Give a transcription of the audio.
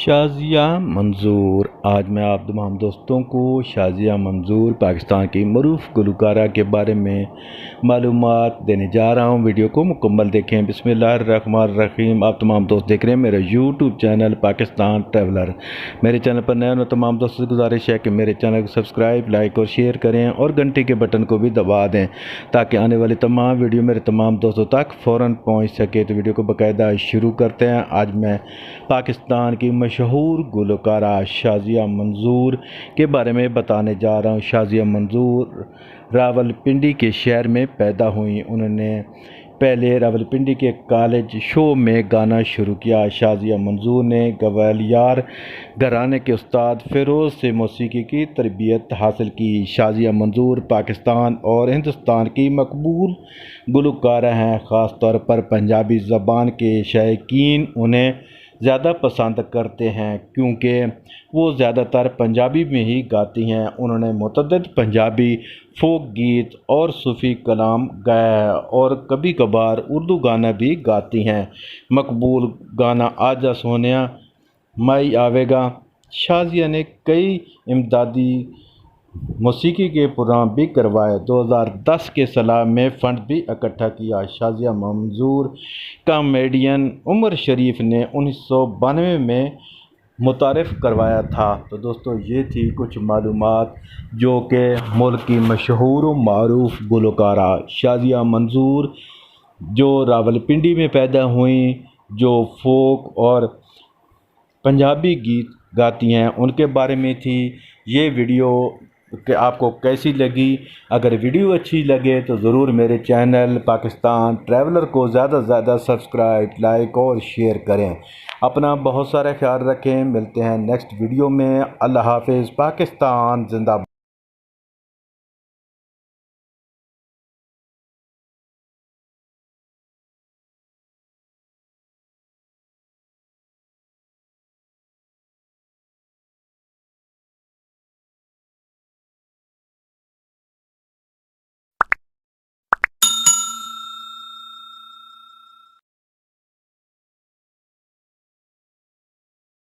शाज़िया मंज़ूर। आज मैं आप तमाम दोस्तों को शाज़िया मंज़ूर पाकिस्तान की मरूफ गुलकारा के बारे में मालूमात देने जा रहा हूं। वीडियो को मुकम्मल देखें। बिस्मिल्लाहिर्रहमानिर्रहीम। आप तमाम दोस्त देख रहे हैं मेरा यूट्यूब चैनल पाकिस्तान ट्रैवलर। मेरे चैनल पर नए तमाम दोस्तों से गुजारिश है कि मेरे चैनल को सब्सक्राइब, लाइक और शेयर करें और घंटे के बटन को भी दबा दें ताकि आने वाली तमाम वीडियो मेरे तमाम दोस्तों तक फ़ौरन पहुँच सके। तो वीडियो को बाकायदा शुरू करते हैं। आज मैं पाकिस्तान की मशहूर गुलकारा शाज़िया मंज़ूर के बारे में बताने जा रहा हूँ। शाज़िया मंज़ूर रावलपिंडी के शहर में पैदा हुई। उन्होंने पहले रावलपिंडी के कॉलेज शो में गाना शुरू किया। शाज़िया मंज़ूर ने ग्वालियर घराने के उस्ताद फ़िरोज़ से मौसीकी की तरबियत हासिल की। शाज़िया मंज़ूर पाकिस्तान और हिंदुस्तान की मकबूल गुलकारा हैं। ख़ास तौर पर पंजाबी ज़बान के शौकीन उन्हें ज़्यादा पसंद करते हैं क्योंकि वो ज़्यादातर पंजाबी में ही गाती हैं। उन्होंने मुतअद्दिद पंजाबी फोक गीत और सूफ़ी कलाम गाया है और कभी कभार उर्दू गाना भी गाती हैं। मकबूल गाना आजा सोनिया, माई आवेगा। शाज़िया ने कई इमदादी मौसीकी के प्रोग्राम भी करवाए। 2010 के साल में फ़ंड भी इकट्ठा किया। शाज़िया मंज़ूर कॉमेडियन उमर शरीफ ने 1992 में मुतारिफ़ करवाया था। तो दोस्तों ये थी कुछ मालूमात जो कि मुल्क की मशहूर व मारूफ गुलकारा शाज़िया मंज़ूर जो रावलपिंडी में पैदा हुई, जो फोक और पंजाबी गीत गाती हैं, उनके बारे में थी ये वीडियो। कि आपको कैसी लगी? अगर वीडियो अच्छी लगे तो ज़रूर मेरे चैनल पाकिस्तान ट्रैवलर को ज़्यादा से ज़्यादा सब्सक्राइब, लाइक और शेयर करें। अपना बहुत सारा ख्याल रखें। मिलते हैं नेक्स्ट वीडियो में। अल्लाह हाफ़िज़। पाकिस्तान जिंदाबाद।